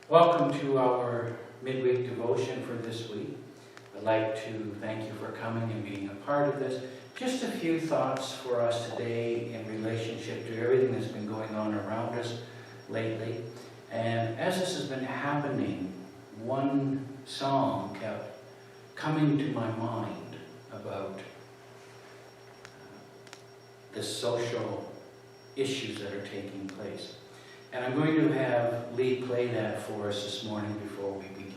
Welcome to our midweek devotion for this week. I'd like to thank you for coming and being a part of this. Just a few thoughts for us today in relationship to everything that's been going on around us lately. And as this has been happening, one song kept coming to my mind about the social issues that are taking place. And I'm going to have Lee play that for us this morning before we begin.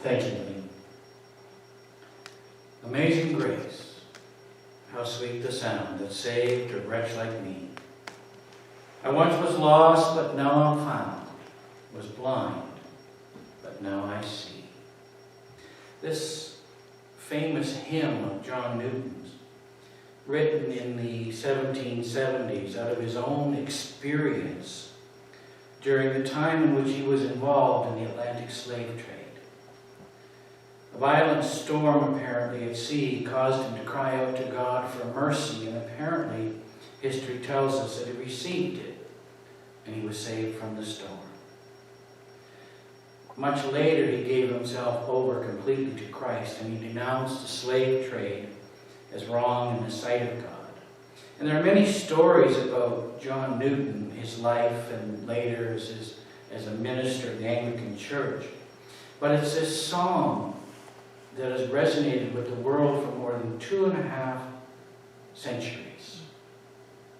Thank you, Lee. Amazing grace, how sweet the sound that saved a wretch like me. I once was lost, but now I'm found, was blind, but now I see. This famous hymn of John Newton's, written in the 1770s out of his own experience during the time in which he was involved in the Atlantic slave trade. A violent storm, apparently, at sea caused him to cry out to God for mercy, and apparently, history tells us that he received it, and he was saved from the storm. Much later, he gave himself over completely to Christ, and he denounced the slave trade as wrong in the sight of God. And there are many stories about John Newton, his life, and later as a minister of the Anglican Church. But it's this song that has resonated with the world for more than 2.5 centuries.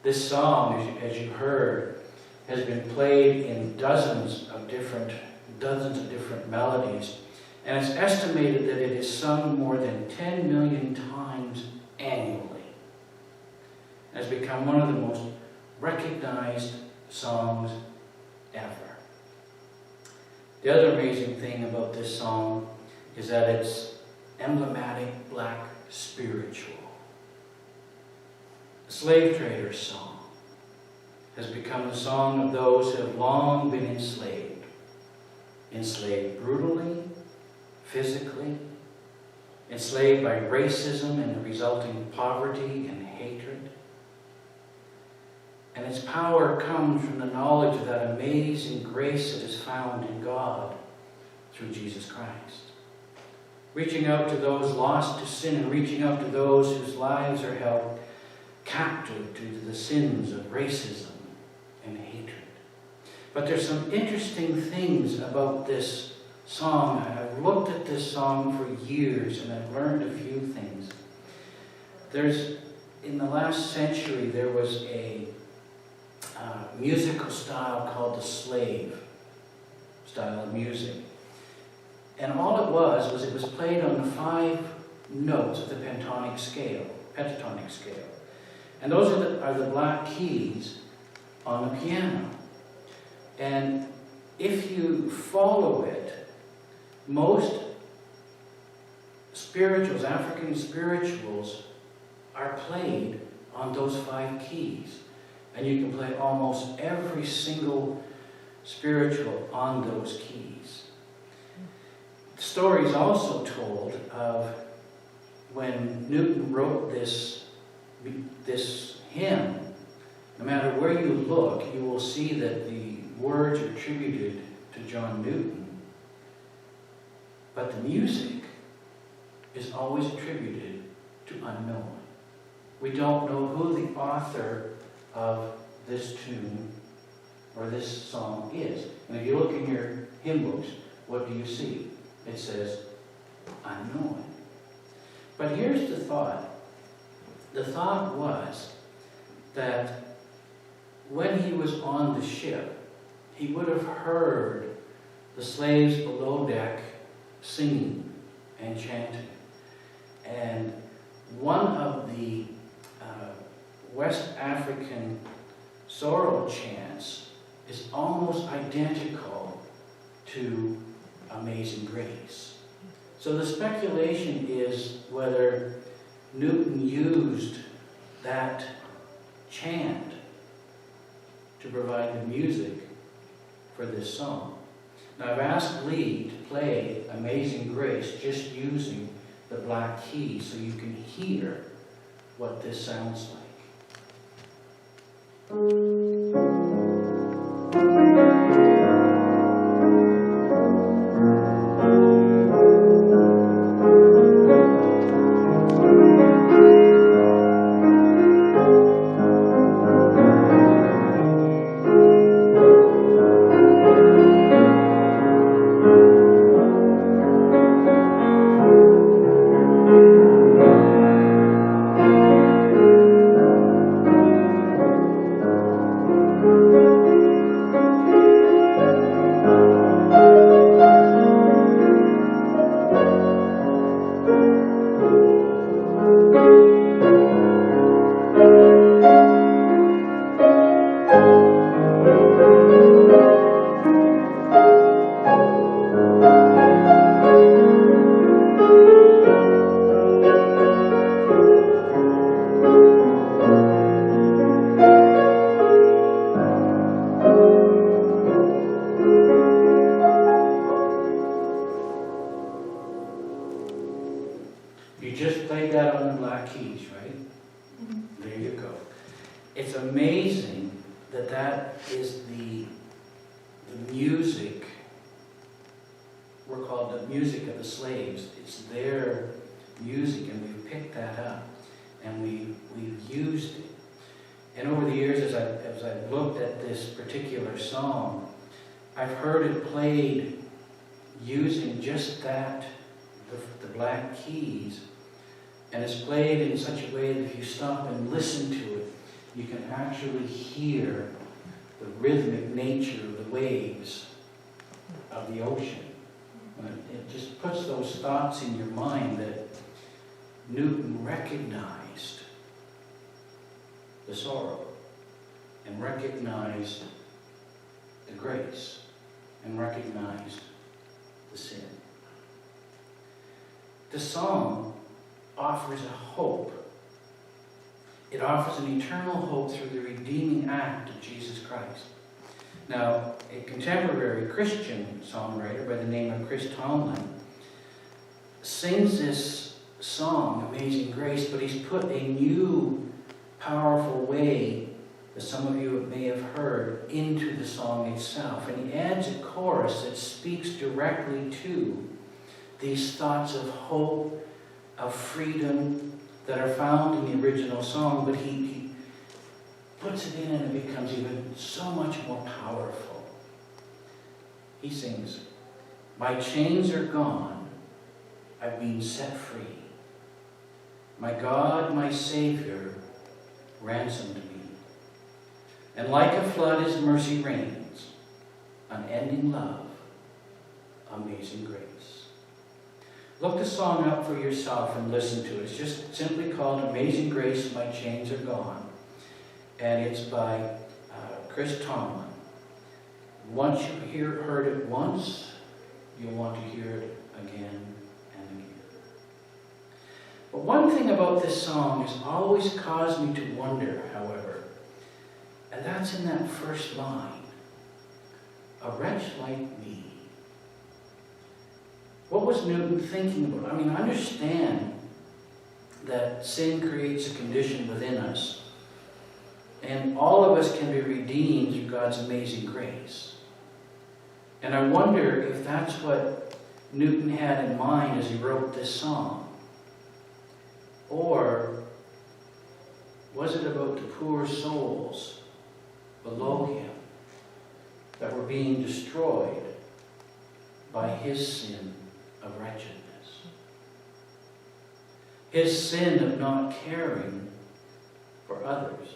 This song, as you heard, has been played in dozens of different melodies, and it's estimated that it is sung more than 10 million times annually. It has become one of the most recognized songs ever. The other amazing thing about this song is that it's emblematic black spiritual. The slave trader's song has become the song of those who have long been enslaved. Enslaved brutally, physically, enslaved by racism and the resulting poverty and hatred. And its power comes from the knowledge of that amazing grace that is found in God through Jesus Christ. Reaching out to those lost to sin and reaching out to those whose lives are held captive due to the sins of racism and hatred. But there's some interesting things about this song. I've looked at this song for years and I've learned a few things. In the last century, there was a musical style called the slave style of music. And all it was played on the 5 notes of the pentatonic scale. And those are the black keys on the piano. And if you follow it, most spirituals, African spirituals, are played on those 5 keys. And you can play almost every single spiritual on those keys. The story is also told of when Newton wrote this hymn. No matter where you look, you will see that the words are attributed to John Newton. But the music is always attributed to unknown. We don't know who the author of this tune or this song is. And if you look in your hymn books, what do you see? It says unknown. But here's the thought. The thought was that when he was on the ship, he would have heard the slaves below deck singing and chanting. And one of the West African sorrel chants is almost identical to Amazing Grace. So the speculation is whether Newton used that chant to provide the music for this song. Now I've asked Lee to play Amazing Grace just using the black keys so you can hear what this sounds like. You just played that on the black keys, right? Mm-hmm. There you go. It's amazing that that is the music, we're called the music of the slaves. It's their music, and we've picked that up, and we've used it. And over the years, as I've looked at this particular song, I've heard it played using just that the Black Keys, and it's played in such a way that if you stop and listen to it, you can actually hear the rhythmic nature of the waves of the ocean. It just puts those thoughts in your mind that Newton recognized the sorrow and recognized the grace and recognized the sin. The song offers a hope. It offers an eternal hope through the redeeming act of Jesus Christ. Now, a contemporary Christian songwriter by the name of Chris Tomlin sings this song, Amazing Grace, but he's put a new, powerful way that some of you may have heard into the song itself. And he adds a chorus that speaks directly to these thoughts of hope, of freedom that are found in the original song, but he puts it in and it becomes even so much more powerful. He sings, "My chains are gone, I've been set free. My God, my Savior, ransomed me. And like a flood his mercy reigns, unending love, amazing grace." Look the song up for yourself and listen to it. It's just simply called Amazing Grace, My Chains Are Gone. And it's by Chris Tomlin. Once you heard it once, you'll want to hear it again and again. But one thing about this song has always caused me to wonder, however, and that's in that first line, "A wretch like me." What was Newton thinking about? I mean, I understand that sin creates a condition within us, and all of us can be redeemed through God's amazing grace. And I wonder if that's what Newton had in mind as he wrote this song. Or was it about the poor souls below him that were being destroyed by his sin of wretchedness? His sin of not caring for others.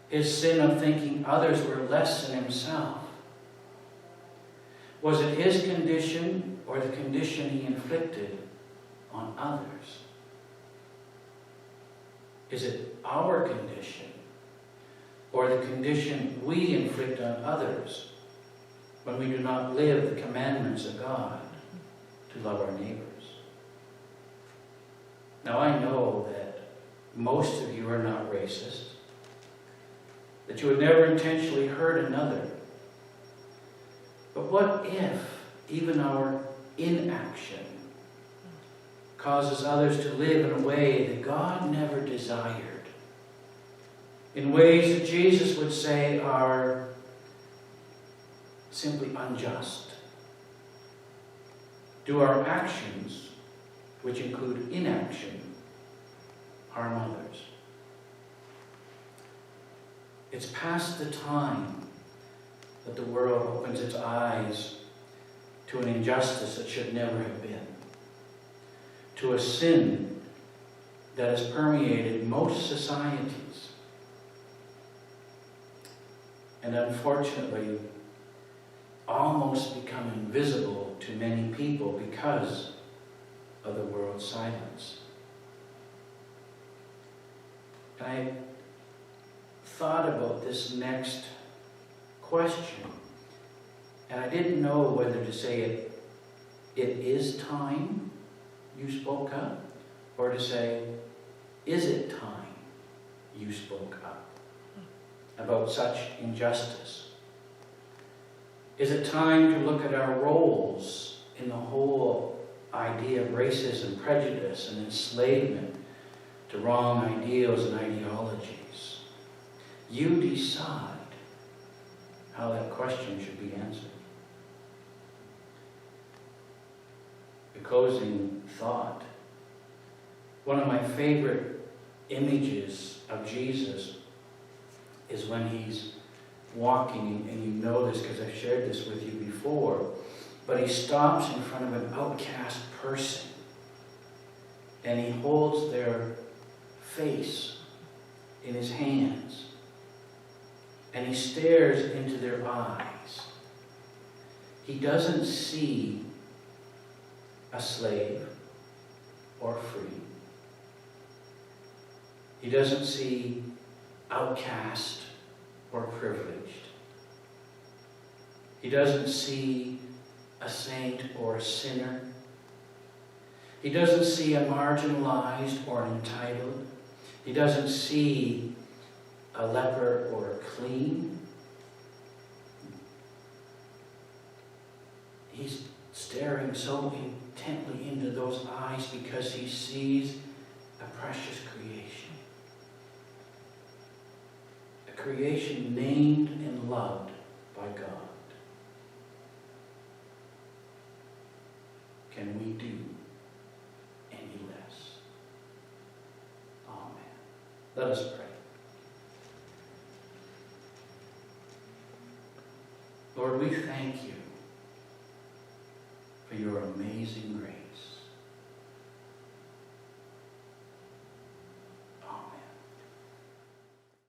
His sin of thinking others were less than himself. Was it his condition or the condition he inflicted on others? Is it our condition or the condition we inflict on others when we do not live the commandments of God to love our neighbors? Now, I know that most of you are not racist, that you would never intentionally hurt another. But what if even our inaction causes others to live in a way that God never desired? In ways that Jesus would say are simply unjust? Do our actions, which include inaction, harm others? It's past the time that the world opens its eyes to an injustice that should never have been, to a sin that has permeated most societies, and unfortunately almost become invisible to many people because of the world's silence. And I thought about this next question, and I didn't know whether to say it is time you spoke up, or to say, is it time you spoke up about such injustice? Is it time to look at our roles in the whole idea of racism, prejudice, and enslavement to wrong ideals and ideologies? You decide how that question should be answered. The closing thought. One of my favorite images of Jesus is when he's walking, and you know this because I've shared this with you before, But he stops in front of an outcast person and he holds their face in his hands and he stares into their eyes. He doesn't see a slave or free. He doesn't see outcast or privileged. He doesn't see a saint or a sinner. He doesn't see a marginalized or entitled. He doesn't see a leper or a clean. He's staring so intently into those eyes because he sees a precious creation. A creation named and loved by God. Can we do any less? Amen. Let us pray. Lord, we thank you for your amazing grace.